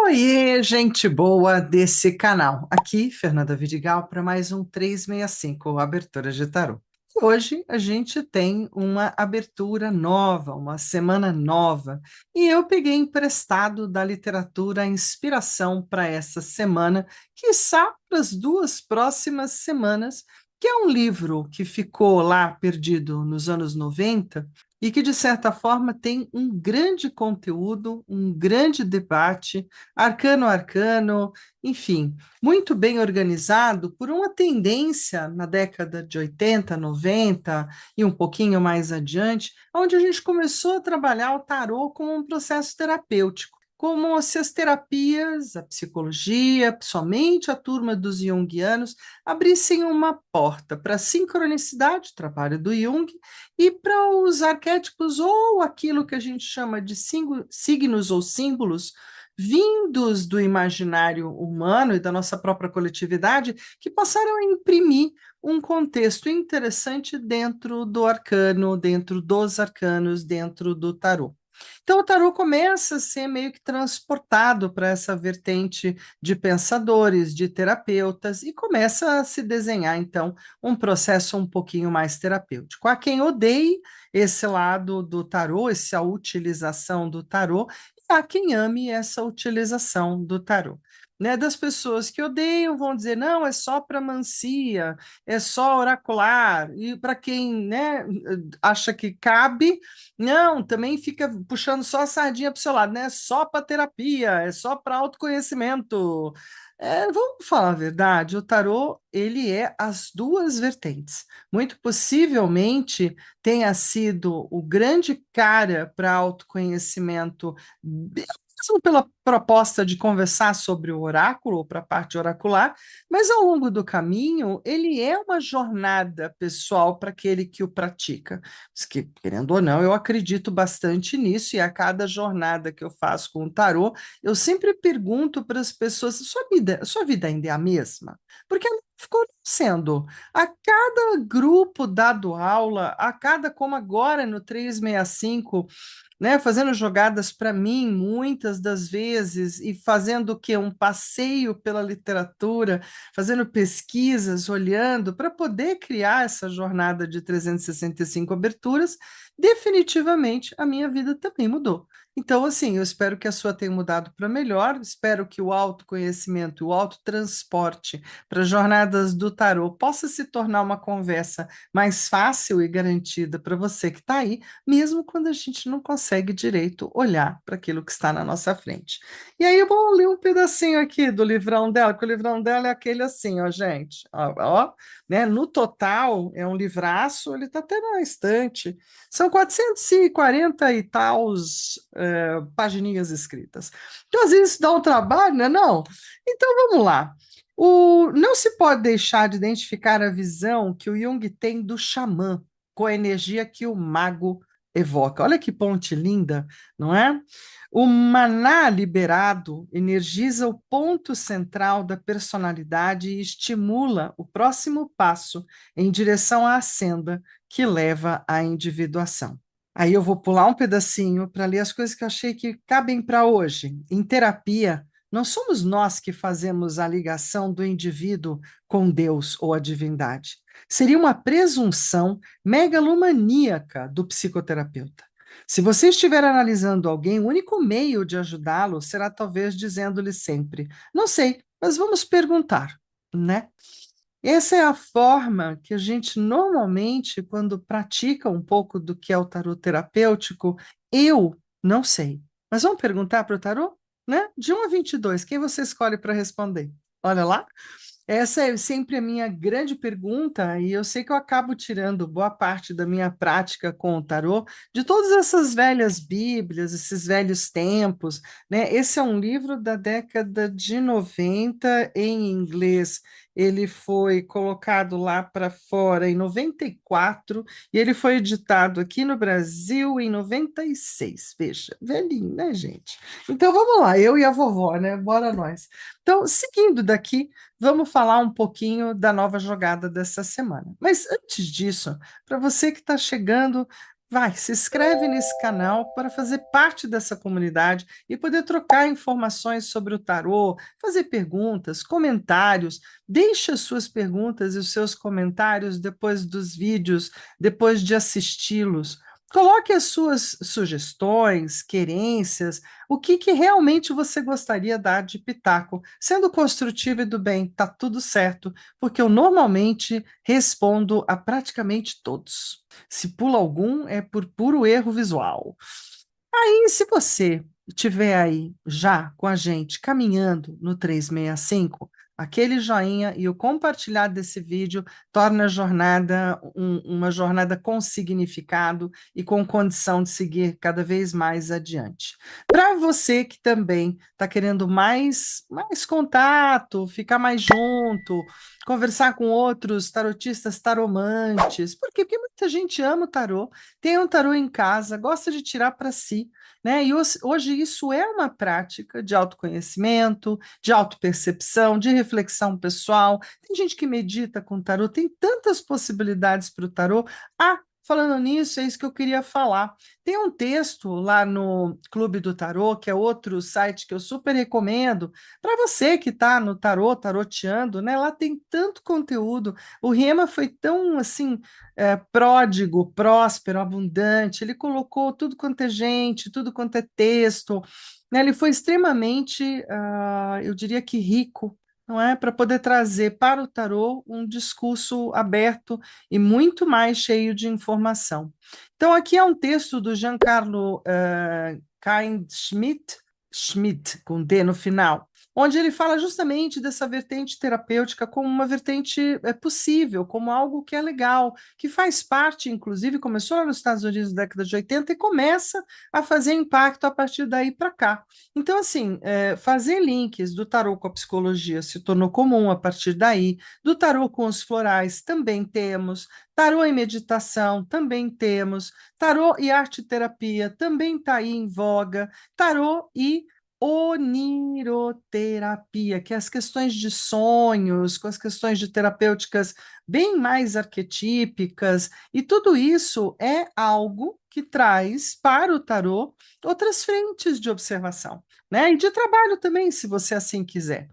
Oiê, gente boa desse canal. Aqui, Fernanda Vidigal, para mais um 365, Abertura de Tarô. Hoje a gente tem uma abertura nova, uma semana nova, e eu peguei emprestado da literatura a inspiração para essa semana, quiçá para as duas próximas semanas, que é um livro que ficou lá perdido nos anos 90 e que, de certa forma, tem um grande conteúdo, um grande debate arcano a arcano, enfim, muito bem organizado por uma tendência na década de 80, 90 e um pouquinho mais adiante, onde a gente começou a trabalhar o tarô como um processo terapêutico. Como se as terapias, a psicologia, somente a turma dos Jungianos, abrissem uma porta para a sincronicidade, trabalho do Jung, e para os arquétipos ou aquilo que a gente chama de signos ou símbolos vindos do imaginário humano e da nossa própria coletividade, que passaram a imprimir um contexto interessante dentro do arcano, dentro dos arcanos, dentro do tarô. Então, o tarô começa a ser meio que transportado para essa vertente de pensadores, de terapeutas, e começa a se desenhar, então, um processo um pouquinho mais terapêutico. Há quem odeie esse lado do tarô, essa utilização do tarô, há quem ame essa utilização do tarô. Né, das pessoas que odeiam vão dizer, não, é só para mancia, é só oracular, e para quem, né, acha que cabe, não, também fica puxando só a sardinha para o seu lado, né? É só para terapia, é só para autoconhecimento. Vamos falar a verdade, o tarô, ele é as duas vertentes. Muito possivelmente tenha sido o grande cara para autoconhecimento, mesmo pela proposta de conversar sobre o oráculo, ou para a parte oracular, mas ao longo do caminho, ele é uma jornada pessoal para aquele que o pratica. Que, querendo ou não, eu acredito bastante nisso, e a cada jornada que eu faço com o tarô, eu sempre pergunto para as pessoas: sua vida ainda é a mesma? Porque ela ficou sendo. A cada grupo dado aula, a cada, como agora no 365, né, fazendo jogadas para mim muitas das vezes e fazendo o quê? Um passeio pela literatura, fazendo pesquisas, olhando para poder criar essa jornada de 365 aberturas, definitivamente a minha vida também mudou. Então, assim, eu espero que a sua tenha mudado para melhor, espero que o autoconhecimento, o autotransporte para as jornadas do tarô possa se tornar uma conversa mais fácil e garantida para você que está aí, mesmo quando a gente não consegue direito olhar para aquilo que está na nossa frente. E aí eu vou ler um pedacinho aqui do livrão dela, porque o livrão dela é aquele assim, ó, gente, ó, né? No total, é um livraço, ele está até na estante, são 440 e tals pagininhas escritas. Então, às vezes, dá um trabalho, né? Não? Então, vamos lá. Não se pode deixar de identificar a visão que o Jung tem do xamã, com a energia que o mago evoca. Olha que ponte linda, não é? O maná liberado energiza o ponto central da personalidade e estimula o próximo passo em direção à senda que leva à individuação. Aí eu vou pular um pedacinho para ler as coisas que eu achei que cabem para hoje. Em terapia, não somos nós que fazemos a ligação do indivíduo com Deus ou a divindade. Seria uma presunção megalomaníaca do psicoterapeuta. Se você estiver analisando alguém, o único meio de ajudá-lo será talvez dizendo-lhe sempre: não sei, mas vamos perguntar, né? Essa é a forma que a gente normalmente, quando pratica um pouco do que é o tarô terapêutico, eu não sei. Mas vamos perguntar para o tarô, né? De 1 a 22, quem você escolhe para responder? Olha lá. Essa é sempre a minha grande pergunta, e eu sei que eu acabo tirando boa parte da minha prática com o tarô de todas essas velhas Bíblias, esses velhos tempos, né? Esse é um livro da década de 90 em inglês. Ele foi colocado lá para fora em 94 e ele foi editado aqui no Brasil em 96. Veja, velhinho, né, gente? Então vamos lá, eu e a vovó, né? Bora nós. Então, seguindo daqui, vamos falar um pouquinho da nova jogada dessa semana. Mas antes disso, para você que está chegando, Vai, se inscreve nesse canal para fazer parte dessa comunidade e poder trocar informações sobre o tarô, fazer perguntas, comentários. Deixe as suas perguntas e os seus comentários depois dos vídeos, depois de assisti-los. Coloque as suas sugestões, querências, o que realmente você gostaria de dar de pitaco. Sendo construtivo e do bem, tá tudo certo, porque eu normalmente respondo a praticamente todos. Se pula algum, é por puro erro visual. E se você estiver aí já com a gente caminhando no 365, aquele joinha e o compartilhar desse vídeo torna a jornada uma jornada com significado e com condição de seguir cada vez mais adiante. Para você que também está querendo mais contato, ficar mais junto, conversar com outros tarotistas, taromantes, por quê? Porque muita gente ama o tarô, tem um tarô em casa, gosta de tirar para si, né? E hoje isso é uma prática de autoconhecimento, de autopercepção, de reflexão pessoal. Tem gente que medita com tarô, tem tantas possibilidades para o tarô. Falando nisso, é isso que eu queria falar. Tem um texto lá no Clube do Tarô, que é outro site que eu super recomendo, para você que está no tarô, taroteando, né? Lá tem tanto conteúdo. O Rema foi tão assim pródigo, próspero, abundante. Ele colocou tudo quanto é gente, tudo quanto é texto, né? Ele foi extremamente, eu diria que rico, não é? Para poder trazer para o tarô um discurso aberto e muito mais cheio de informação. Então, aqui é um texto do Giancarlo Schmidt, com D no final, onde ele fala justamente dessa vertente terapêutica como uma vertente possível, como algo que é legal, que faz parte, inclusive, começou lá nos Estados Unidos na década de 80 e começa a fazer impacto a partir daí para cá. Então, assim, fazer links do tarô com a psicologia se tornou comum a partir daí, do tarô com os florais também temos, tarô e meditação também temos, tarô e arte-terapia também está aí em voga, tarô e oniroterapia, que é as questões de sonhos, com as questões de terapêuticas bem mais arquetípicas, e tudo isso é algo que traz para o tarô outras frentes de observação, né? E de trabalho também, se você assim quiser.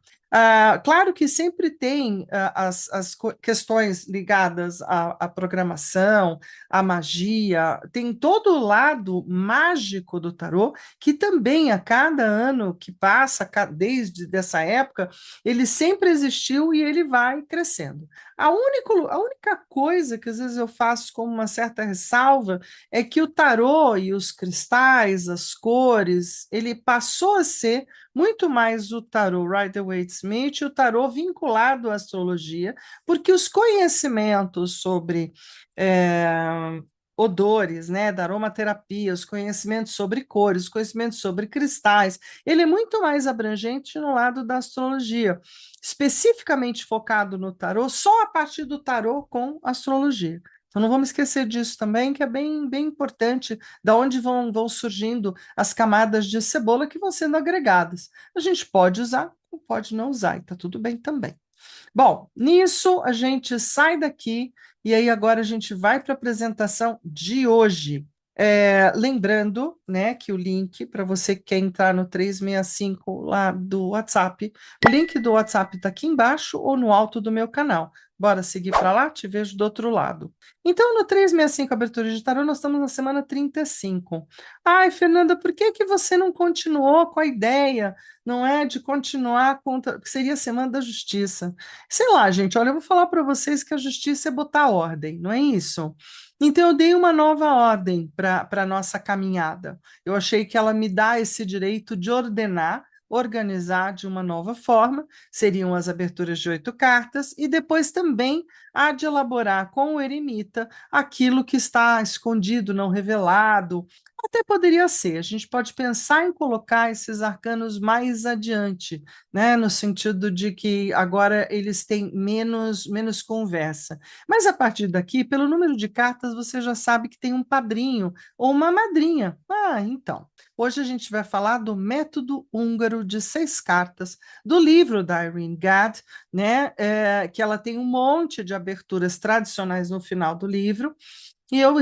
Claro que sempre tem as questões ligadas à programação, à magia, tem todo o lado mágico do tarô, que também a cada ano que passa, desde dessa época, ele sempre existiu e ele vai crescendo. A única coisa que às vezes eu faço como uma certa ressalva é que o tarô e os cristais, as cores, ele passou a ser muito mais o tarô Rider-Waite-Smith, o tarô vinculado à astrologia, porque os conhecimentos sobre odores, né, da aromaterapia, os conhecimentos sobre cores, os conhecimentos sobre cristais, ele é muito mais abrangente no lado da astrologia, especificamente focado no tarô, só a partir do tarô com astrologia. Então não vamos esquecer disso também, que é bem importante, da onde vão surgindo as camadas de cebola que vão sendo agregadas. A gente pode usar, ou pode não usar, e está tudo bem também. Bom, nisso a gente sai daqui e aí agora a gente vai para a apresentação de hoje. Lembrando, né, que o link para você que quer entrar no 365 lá do WhatsApp, o link do WhatsApp está aqui embaixo ou no alto do meu canal. Bora seguir para lá? Te vejo do outro lado. Então, no 365 Abertura de Tarô, nós estamos na semana 35. Ai, Fernanda, por que que você não continuou com a ideia, não é, de continuar com, que seria a Semana da Justiça? Sei lá, gente, olha, eu vou falar para vocês que a justiça é botar ordem, não é isso? Então, eu dei uma nova ordem para a nossa caminhada. Eu achei que ela me dá esse direito de ordenar, organizar de uma nova forma, seriam as aberturas de 8 cartas, e depois também há de elaborar com o eremita aquilo que está escondido, não revelado. Até poderia ser, a gente pode pensar em colocar esses arcanos mais adiante, né? No sentido de que agora eles têm menos conversa. Mas a partir daqui, pelo número de cartas, você já sabe que tem um padrinho ou uma madrinha. Então, hoje a gente vai falar do método húngaro de 6 cartas, do livro da Irene Gadd, né? Que ela tem um monte de aberturas tradicionais no final do livro, e eu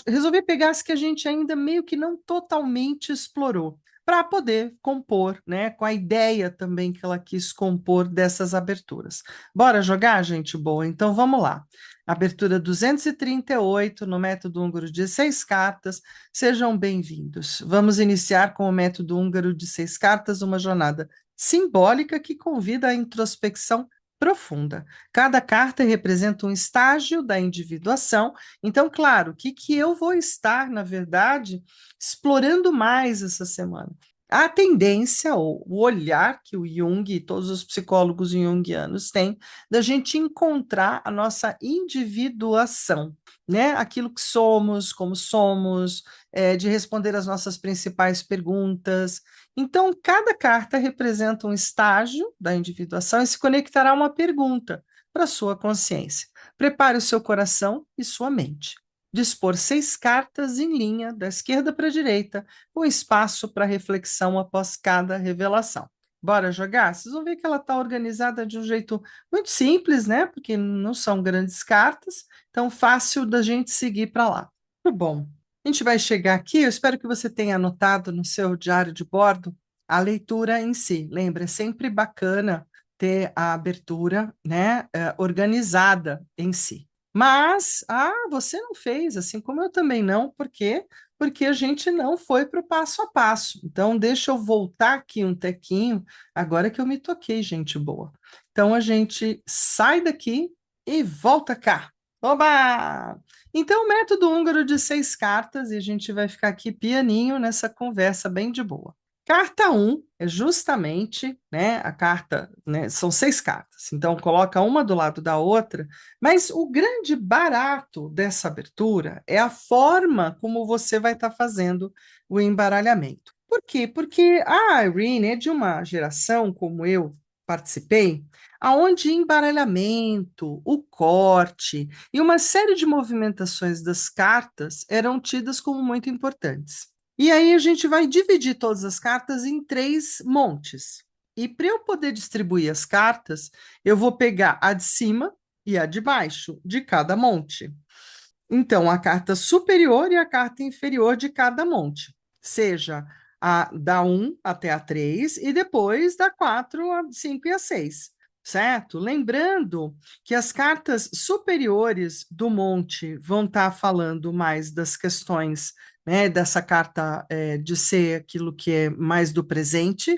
resolvi pegar as que a gente ainda meio que não totalmente explorou, para poder compor, né, com a ideia também que ela quis compor dessas aberturas. Bora jogar, gente boa? Então vamos lá. Abertura 238 no método húngaro de 6 cartas. Sejam bem-vindos. Vamos iniciar com o método húngaro de 6 cartas, uma jornada simbólica que convida à introspecção profunda. Cada carta representa um estágio da individuação. Então, claro, o que eu vou estar, na verdade, explorando mais essa semana? A tendência, ou o olhar que o Jung e todos os psicólogos junguianos têm, da gente encontrar a nossa individuação, né? Aquilo que somos, como somos, de responder as nossas principais perguntas. Então, cada carta representa um estágio da individuação e se conectará a uma pergunta para a sua consciência. Prepare o seu coração e sua mente. Dispor 6 cartas em linha, da esquerda para a direita, com espaço para reflexão após cada revelação. Bora jogar? Vocês vão ver que ela está organizada de um jeito muito simples, né? Porque não são grandes cartas, então fácil da gente seguir para lá. Muito bom. A gente vai chegar aqui, eu espero que você tenha anotado no seu diário de bordo a leitura em si. Lembra, é sempre bacana ter a abertura, né, organizada em si. Mas, você não fez, assim como eu também não, por quê? Porque a gente não foi para o passo a passo. Então, deixa eu voltar aqui um tequinho, agora que eu me toquei, gente boa. Então, a gente sai daqui e volta cá. Oba! Então, o método húngaro de 6 cartas, e a gente vai ficar aqui pianinho nessa conversa bem de boa. Carta 1 é justamente, né, a carta, né, são 6 cartas, então coloca uma do lado da outra, mas o grande barato dessa abertura é a forma como você vai estar fazendo o embaralhamento. Por quê? Porque a Irene é de uma geração, como eu participei, aonde embaralhamento, o corte e uma série de movimentações das cartas eram tidas como muito importantes. E aí a gente vai dividir todas as cartas em 3 montes. E para eu poder distribuir as cartas, eu vou pegar a de cima e a de baixo de cada monte. Então, a carta superior e a carta inferior de cada monte, seja a da 1 até a 3 e depois da 4, a 5 e a 6, certo? Lembrando que as cartas superiores do monte vão estar falando mais das questões, né, dessa carta de ser aquilo que é mais do presente,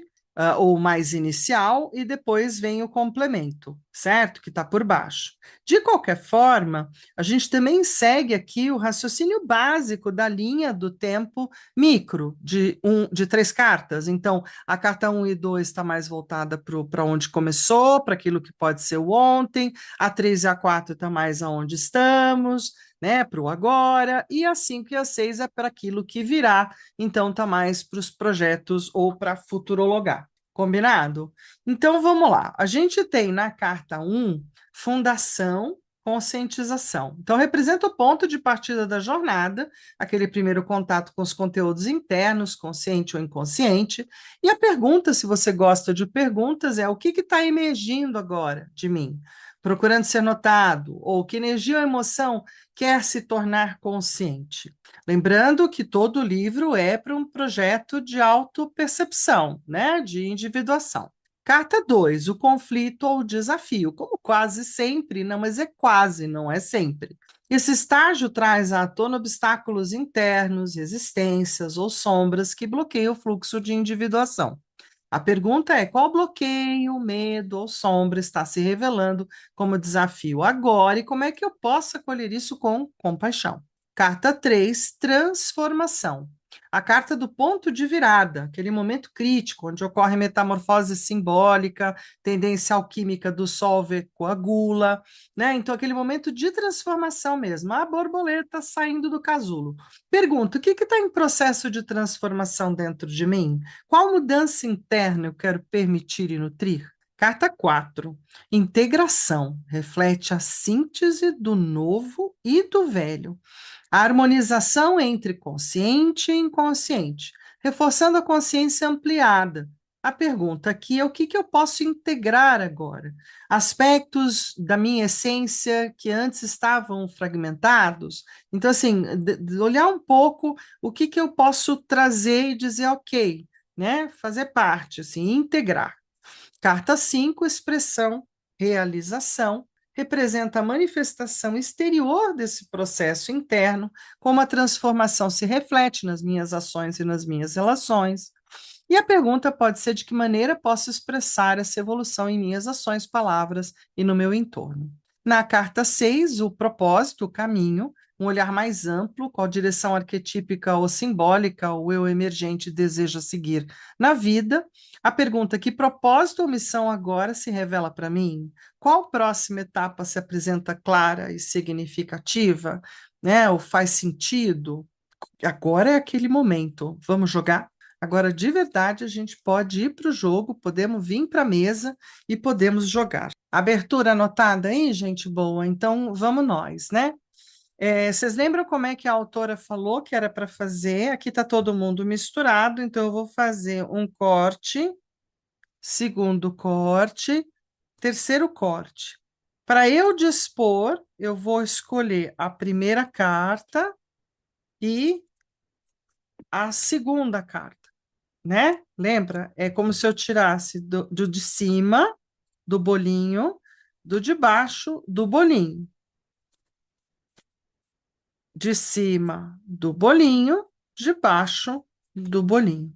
ou mais inicial, e depois vem o complemento, certo? Que está por baixo. De qualquer forma, a gente também segue aqui o raciocínio básico da linha do tempo micro, de 3 cartas. Então, a carta 1 e 2 está mais voltada para onde começou, para aquilo que pode ser o ontem, a 3 e a 4 está mais aonde estamos, né, para o agora, e a 5 e a 6 é para aquilo que virá, então está mais para os projetos ou para futurologar. Combinado? Então vamos lá. A gente tem na carta 1 fundação, conscientização. Então, representa o ponto de partida da jornada, aquele primeiro contato com os conteúdos internos, consciente ou inconsciente. E a pergunta, se você gosta de perguntas, é o que está emergindo agora de mim? Procurando ser notado, ou que energia ou emoção quer se tornar consciente. Lembrando que todo livro é para um projeto de autopercepção, né? De individuação. Carta 2, o conflito ou o desafio, como quase sempre, não, mas é quase, não é sempre. Esse estágio traz à tona obstáculos internos, resistências ou sombras que bloqueiam o fluxo de individuação. A pergunta é: qual bloqueio, medo ou sombra está se revelando como desafio agora e como é que eu posso acolher isso com compaixão? Carta 3, transformação. A carta do ponto de virada, aquele momento crítico, onde ocorre metamorfose simbólica, tendência alquímica do solver coagula, né? Então, aquele momento de transformação mesmo, a borboleta saindo do casulo. Pergunta: o que está em processo de transformação dentro de mim? Qual mudança interna eu quero permitir e nutrir? Carta 4, integração, reflete a síntese do novo e do velho. A harmonização entre consciente e inconsciente, reforçando a consciência ampliada, A pergunta aqui é o que que eu posso integrar agora? Aspectos da minha essência que antes estavam fragmentados. Então, assim, de olhar um pouco o que que eu posso trazer e dizer, ok, né? Fazer parte, assim, integrar. Carta 5, expressão, realização, representa a manifestação exterior desse processo interno, como a transformação se reflete nas minhas ações e nas minhas relações. E a pergunta pode ser de que maneira posso expressar essa evolução em minhas ações, palavras e no meu entorno. Na carta 6, o propósito, o caminho, um olhar mais amplo, qual direção arquetípica ou simbólica o eu emergente deseja seguir na vida. A pergunta: que propósito ou missão agora se revela para mim? Qual próxima etapa se apresenta clara e significativa? Né? Ou faz sentido? Agora é aquele momento. Vamos jogar? Agora, de verdade, a gente pode ir para o jogo, podemos vir para a mesa e podemos jogar. Abertura anotada aí, gente boa? Então, vamos nós, né? Vocês lembram como é que a autora falou que era para fazer? Aqui está todo mundo misturado, então eu vou fazer um corte, segundo corte, terceiro corte. Para eu dispor, eu vou escolher a primeira carta e a segunda carta, né? Lembra? É como se eu tirasse do de cima do bolinho, do de baixo do bolinho, de cima do bolinho, de baixo do bolinho.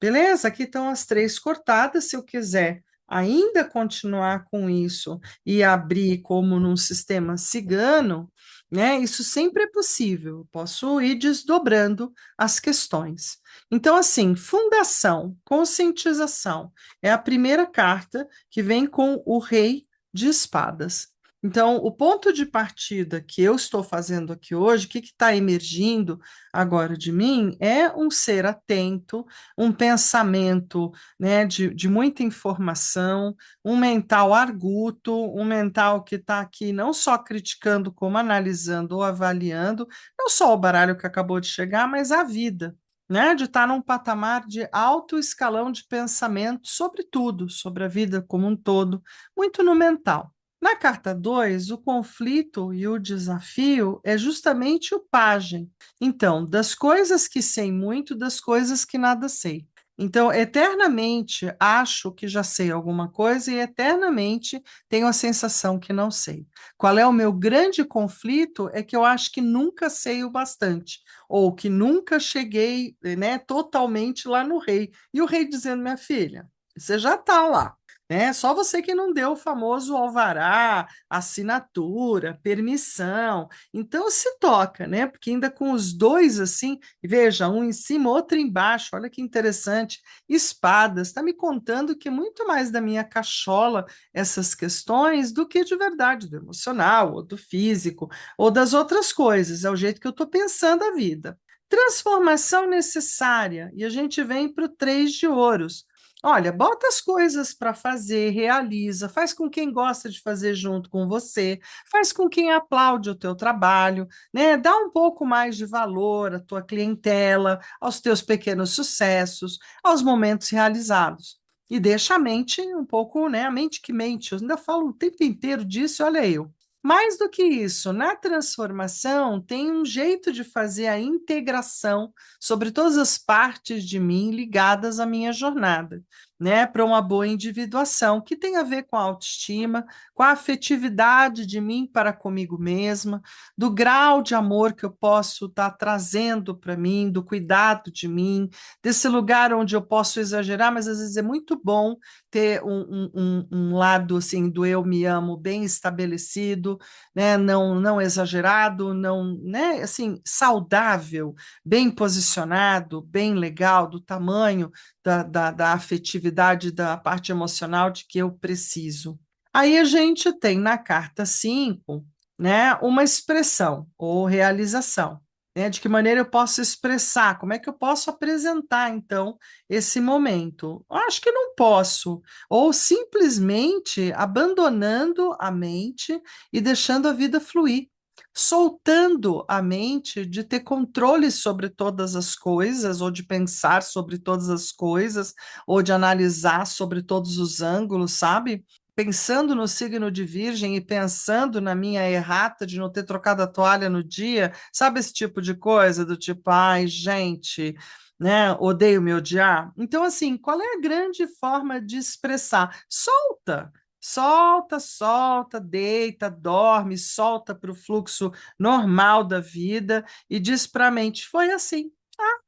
Beleza? Aqui estão as três cortadas. Se eu quiser ainda continuar com isso e abrir como num sistema cigano, né? Isso sempre é possível. Eu posso ir desdobrando as questões. Então, assim, fundação, conscientização é a primeira carta que vem com o rei de espadas. Então, o ponto de partida que eu estou fazendo aqui hoje, o que está emergindo agora de mim, é um ser atento, um pensamento, né, de muita informação, um mental arguto, um mental que está aqui não só criticando, como analisando ou avaliando, não só o baralho que acabou de chegar, mas a vida. Né, de estar num patamar de alto escalão de pensamento sobre tudo, sobre a vida como um todo, muito no mental. Na carta 2, o conflito e o desafio é justamente o pajem. Então, das coisas que sei muito, das coisas que nada sei. Então, eternamente acho que já sei alguma coisa e eternamente tenho a sensação que não sei. Qual é o meu grande conflito? É que eu acho que nunca sei o bastante, ou que nunca cheguei, né, totalmente lá no rei. E o rei dizendo: minha filha, você já está lá. Né? Só você que não deu o famoso alvará, assinatura, permissão. Então se toca, né? Porque ainda com os dois assim, veja, um em cima, outro embaixo, olha que interessante. Espadas, está me contando que muito mais da minha cachola essas questões do que de verdade, do emocional, ou do físico, ou das outras coisas. É o jeito que eu estou pensando a vida. Transformação necessária, e a gente vem para o três de ouros. Olha, bota as coisas para fazer, realiza, faz com quem gosta de fazer junto com você, faz com quem aplaude o teu trabalho, né? Dá um pouco mais de valor à tua clientela, aos teus pequenos sucessos, aos momentos realizados. E deixa a mente um pouco, né? A mente que mente. Eu ainda falo o tempo inteiro disso, olha eu. Mais do que isso, na transformação tem um jeito de fazer a integração sobre todas as partes de mim ligadas à minha jornada, né, para uma boa individuação, que tem a ver com a autoestima, com a afetividade de mim para comigo mesma, do grau de amor que eu posso estar trazendo para mim, do cuidado de mim, desse lugar onde eu posso exagerar, mas às vezes é muito bom ter um lado assim do eu me amo bem estabelecido, né, não exagerado, não, né, assim, saudável, bem posicionado, bem legal, do tamanho da afetividade, da parte emocional de que eu preciso. Aí a gente tem na carta 5, né, uma expressão ou realização. Né, de que maneira eu posso expressar, como é que eu posso apresentar, então, esse momento? Eu acho que não posso, ou simplesmente abandonando a mente e deixando a vida fluir. soltando a mente de ter controle sobre todas as coisas, ou de pensar sobre todas as coisas, ou de analisar sobre todos os ângulos, sabe? Pensando no signo de Virgem e pensando na minha errata de não ter trocado a toalha no dia, sabe esse tipo de coisa? Do tipo, ai, gente, né? Odeio me odiar. Então, assim, qual é a grande forma de expressar? Solta. Solta, solta, deita, dorme, solta para o fluxo normal da vida e diz para a mente: foi assim,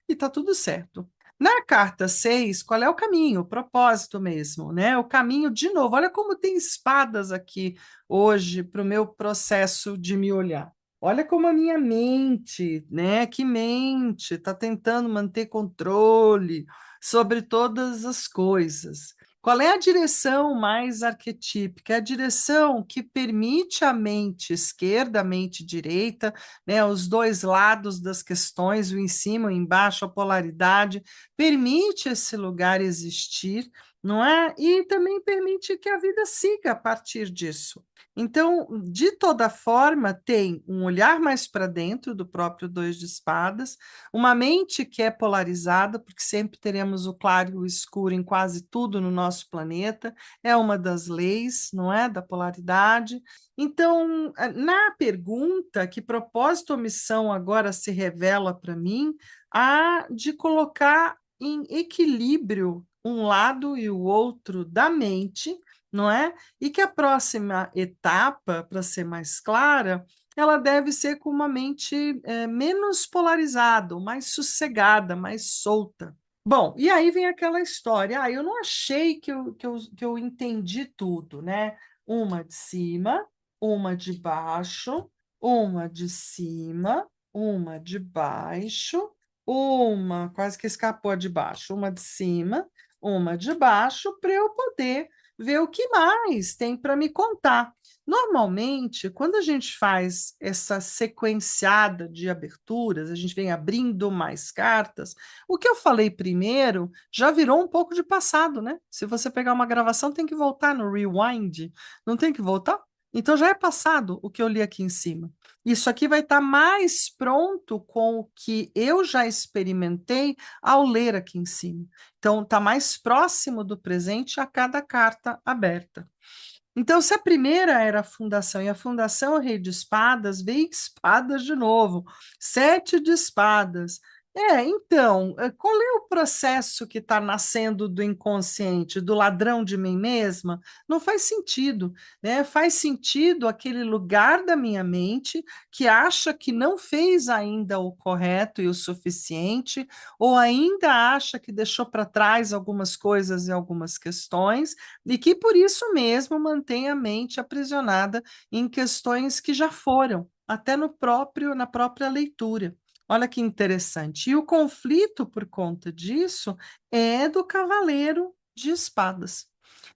e tá tudo certo. Na carta 6, qual é o caminho? O propósito mesmo, né? O caminho, de novo, olha como tem espadas aqui hoje para o meu processo de me olhar. Olha como a minha mente, né? Que mente, está tentando manter controle sobre todas as coisas. Qual é a direção mais arquetípica? É a direção que permite à mente esquerda, à mente direita, né, os dois lados das questões, o em cima, o embaixo, a polaridade, permite esse lugar existir, não é? E também permite que a vida siga a partir disso. Então, de toda forma, tem um olhar mais para dentro do próprio dois de espadas, uma mente que é polarizada, porque sempre teremos o claro e o escuro em quase tudo no nosso planeta, é uma das leis, não é? Da polaridade. Então, na pergunta, que propósito ou missão agora se revela para mim, há de colocar em equilíbrio um lado e o outro da mente, não é? E que a próxima etapa, para ser mais clara, ela deve ser com uma mente menos polarizada, mais sossegada, mais solta. Bom, e aí vem aquela história, eu não achei que eu entendi tudo, né? Uma de cima, uma de baixo, uma de cima, uma de baixo, uma, quase que escapou a de baixo, uma de cima, uma de baixo, para eu poder ver o que mais tem para me contar. Normalmente, quando a gente faz essa sequenciada de aberturas, a gente vem abrindo mais cartas, o que eu falei primeiro já virou um pouco de passado, né? Se você pegar uma gravação, tem que voltar no rewind, não tem que voltar? Então já é passado o que eu li aqui em cima. Isso aqui vai estar mais pronto com o que eu já experimentei ao ler aqui em cima. Então está mais próximo do presente a cada carta aberta. Então, se a primeira era a fundação e a fundação é o rei de espadas, vem espadas de novo, sete de espadas. Então, qual é o processo que está nascendo do inconsciente, do ladrão de mim mesma? Não faz sentido, né? Faz sentido aquele lugar da minha mente que acha que não fez ainda o correto e o suficiente, ou ainda acha que deixou para trás algumas coisas e algumas questões, e que por isso mesmo mantém a mente aprisionada em questões que já foram, até na própria leitura. Olha que interessante. E o conflito por conta disso é do cavaleiro de espadas.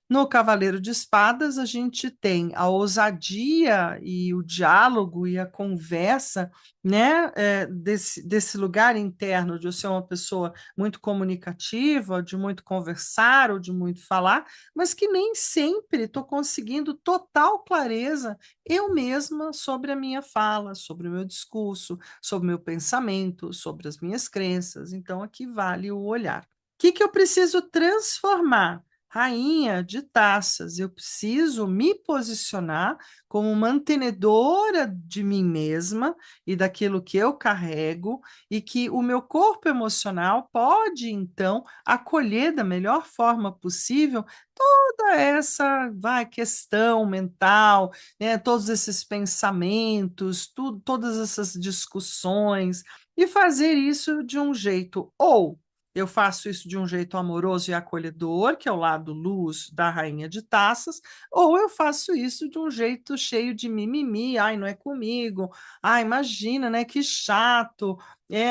No Cavaleiro de Espadas, a gente tem a ousadia e o diálogo e a conversa, né, desse lugar interno de eu ser uma pessoa muito comunicativa, de muito conversar ou de muito falar, mas que nem sempre estou conseguindo total clareza eu mesma sobre a minha fala, sobre o meu discurso, sobre o meu pensamento, sobre as minhas crenças. Então, aqui vale o olhar. O que eu preciso transformar? Rainha de taças, eu preciso me posicionar como mantenedora de mim mesma e daquilo que eu carrego, e que o meu corpo emocional pode, então, acolher da melhor forma possível toda essa questão mental, né, todos esses pensamentos, todas essas discussões, e fazer isso de um jeito ou eu faço isso de um jeito amoroso e acolhedor, que é o lado luz da rainha de taças, ou eu faço isso de um jeito cheio de mimimi, ai, não é comigo, ai, imagina, né, que chato.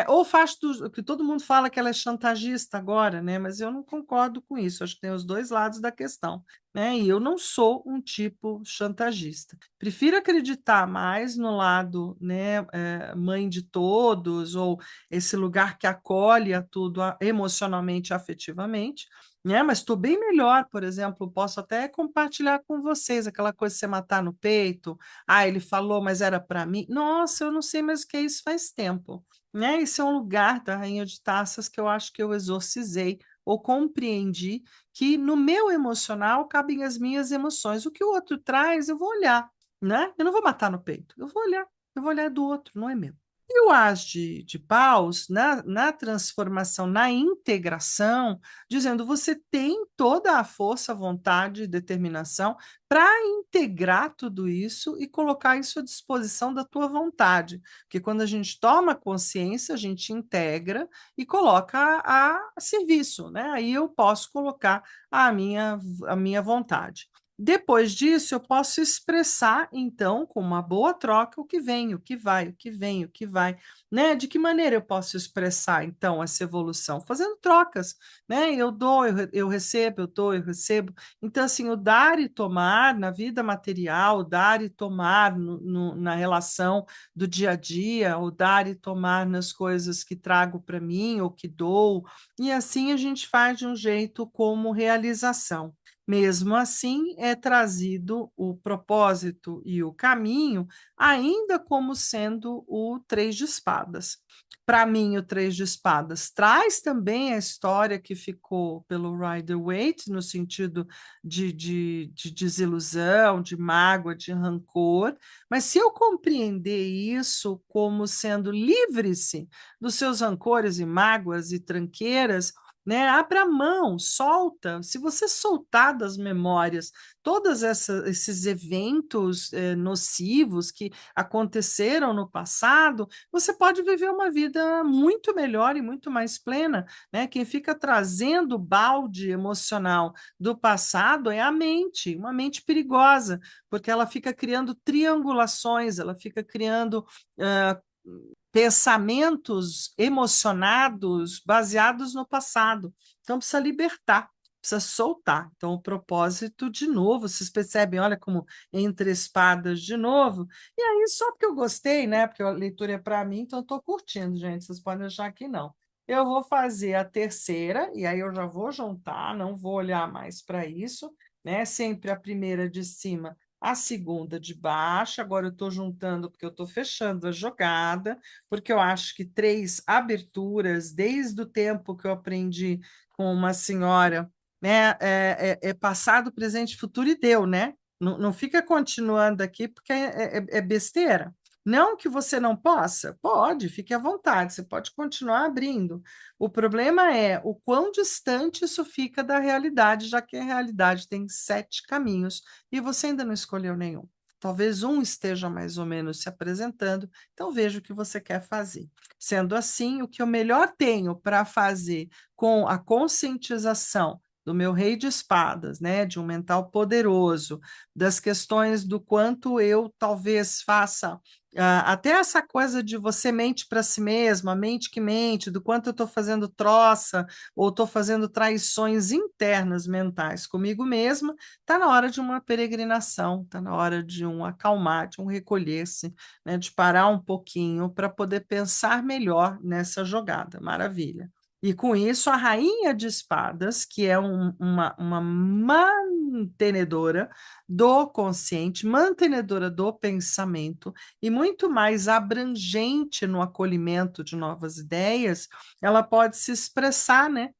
Ou faço que todo mundo fala que ela é chantagista agora, né, mas eu não concordo com isso, acho que tem os dois lados da questão, né, e eu não sou um tipo chantagista. Prefiro acreditar mais no lado, né, mãe de todos, ou esse lugar que acolhe a tudo emocionalmente, afetivamente, né? Mas estou bem melhor, por exemplo, posso até compartilhar com vocês aquela coisa de você matar no peito. Ah, ele falou, mas era para mim. Nossa, eu não sei mais o que é isso faz tempo, né? Esse é um lugar da Rainha de Taças que eu acho que eu exorcizei ou compreendi que no meu emocional cabem as minhas emoções. O que o outro traz, eu vou olhar, né? Eu não vou matar no peito, eu vou olhar do outro, não é meu. E o as de paus, na transformação, na integração, dizendo você tem toda a força, vontade e determinação para integrar tudo isso e colocar isso à disposição da tua vontade. Porque quando a gente toma consciência, a gente integra e coloca a serviço, né? Aí eu posso colocar a minha vontade. Depois disso, eu posso expressar, então, com uma boa troca, o que vem, o que vai, o que vem, o que vai, né? De que maneira eu posso expressar, então, essa evolução? Fazendo trocas, né? Eu dou, eu recebo, eu dou, eu recebo. Então, assim, o dar e tomar na vida material, o dar e tomar na relação do dia a dia, o dar e tomar nas coisas que trago para mim ou que dou, e assim a gente faz de um jeito como realização. Mesmo assim, é trazido o propósito e o caminho, ainda como sendo o Três de Espadas. Para mim, o Três de Espadas traz também a história que ficou pelo Rider-Waite, no sentido de desilusão, de mágoa, de rancor, mas se eu compreender isso como sendo livre-se dos seus rancores e mágoas e tranqueiras, né? Abra mão, solta. Se você soltar das memórias todos esses eventos nocivos que aconteceram no passado, você pode viver uma vida muito melhor e muito mais plena, né? Quem fica trazendo balde emocional do passado é a mente, uma mente perigosa, porque ela fica criando triangulações, ela fica criando pensamentos emocionados baseados no passado. Então, precisa libertar, precisa soltar. Então, o propósito, de novo, vocês percebem, olha como entre espadas de novo. E aí, só porque eu gostei, né? Porque a leitura é para mim, então eu estou curtindo, gente. Vocês podem achar que não. Eu vou fazer a terceira, e aí eu já vou juntar, não vou olhar mais para isso, né? Sempre a primeira de cima, a segunda de baixo. Agora eu estou juntando porque eu estou fechando a jogada, porque eu acho que três aberturas, desde o tempo que eu aprendi com uma senhora, né, é passado, presente, futuro e deu, né? Não, não fica continuando aqui porque é besteira. Não que você não possa, pode, fique à vontade, você pode continuar abrindo. O problema é o quão distante isso fica da realidade, já que a realidade tem 7 caminhos e você ainda não escolheu nenhum. Talvez um esteja mais ou menos se apresentando, então veja o que você quer fazer. Sendo assim, o que eu melhor tenho para fazer com a conscientização do meu rei de espadas, né, de um mental poderoso, das questões do quanto eu talvez faça até essa coisa de você mente para si mesma, mente que mente, do quanto eu estou fazendo troça ou estou fazendo traições internas mentais comigo mesma, está na hora de uma peregrinação, está na hora de um acalmar, de um recolher-se, né, de parar um pouquinho para poder pensar melhor nessa jogada. Maravilha. E com isso, a rainha de espadas, que é uma mantenedora do consciente, mantenedora do pensamento e muito mais abrangente no acolhimento de novas ideias, ela pode se expressar, né?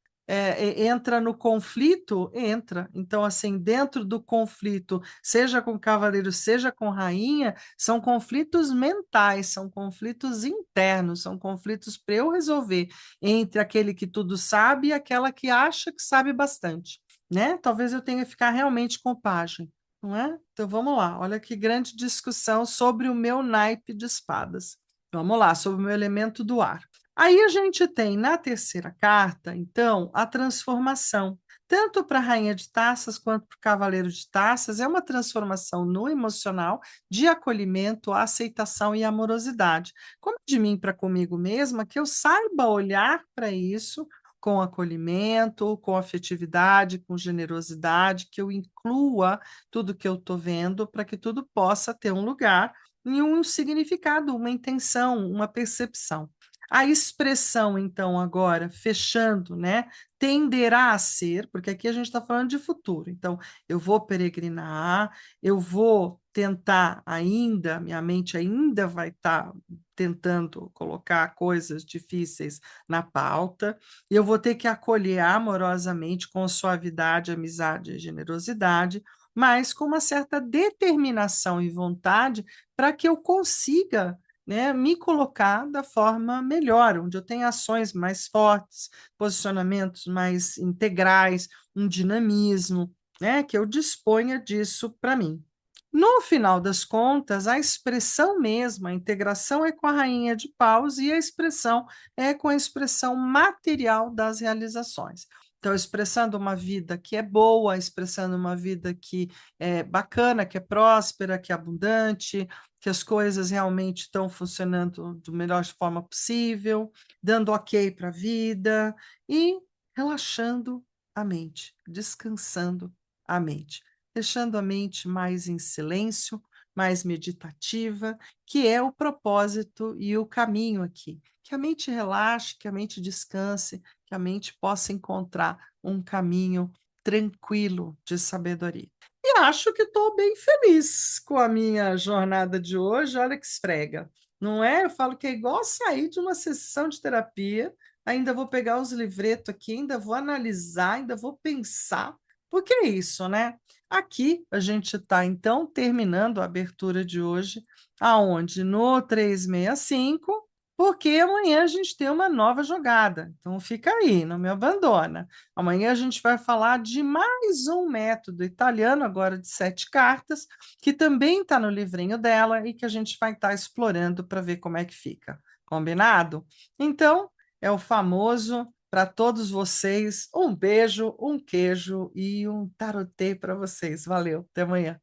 Entra no conflito, entra. Então, assim, dentro do conflito, seja com cavaleiro, seja com rainha, são conflitos mentais, são conflitos internos, são conflitos para eu resolver entre aquele que tudo sabe e aquela que acha que sabe bastante, né? Talvez eu tenha que ficar realmente com pajem, não é? Então vamos lá, olha que grande discussão sobre o meu naipe de espadas. Vamos lá, sobre o meu elemento do ar. Aí a gente tem na terceira carta, então, a transformação. Tanto para a Rainha de Taças quanto para o Cavaleiro de Taças, é uma transformação no emocional, de acolhimento, aceitação e amorosidade. Como de mim para comigo mesma, que eu saiba olhar para isso com acolhimento, com afetividade, com generosidade, que eu inclua tudo que eu estou vendo para que tudo possa ter um lugar e um significado, uma intenção, uma percepção. A expressão, então, agora, fechando, né? Tenderá a ser, porque aqui a gente está falando de futuro. Então, eu vou peregrinar, eu vou tentar ainda, minha mente ainda vai estar tentando colocar coisas difíceis na pauta, e eu vou ter que acolher amorosamente, com suavidade, amizade e generosidade, mas com uma certa determinação e vontade para que eu consiga, né, me colocar da forma melhor, onde eu tenho ações mais fortes, posicionamentos mais integrais, um dinamismo, né, que eu disponha disso para mim. No final das contas, a expressão mesma, a integração é com a rainha de paus e a expressão é com a expressão material das realizações. Então, expressando uma vida que é boa, expressando uma vida que é bacana, que é próspera, que é abundante, que as coisas realmente estão funcionando da melhor forma possível, dando ok para a vida e relaxando a mente, descansando a mente, deixando a mente mais em silêncio, mais meditativa, que é o propósito e o caminho aqui. Que a mente relaxe, que a mente descanse, que a mente possa encontrar um caminho tranquilo de sabedoria. E acho que estou bem feliz com a minha jornada de hoje. Olha que esfrega, não é? Eu falo que é igual sair de uma sessão de terapia. Ainda vou pegar os livretos aqui, ainda vou analisar, ainda vou pensar, porque é isso, né? Aqui a gente está, então, terminando a abertura de hoje, aonde no 365, porque amanhã a gente tem uma nova jogada. Então, fica aí, não me abandona. Amanhã a gente vai falar de mais um método italiano, agora de 7 cartas, que também está no livrinho dela e que a gente vai estar explorando para ver como é que fica. Combinado? Então, é o famoso para todos vocês. Um beijo, um queijo e um tarotê para vocês. Valeu, até amanhã.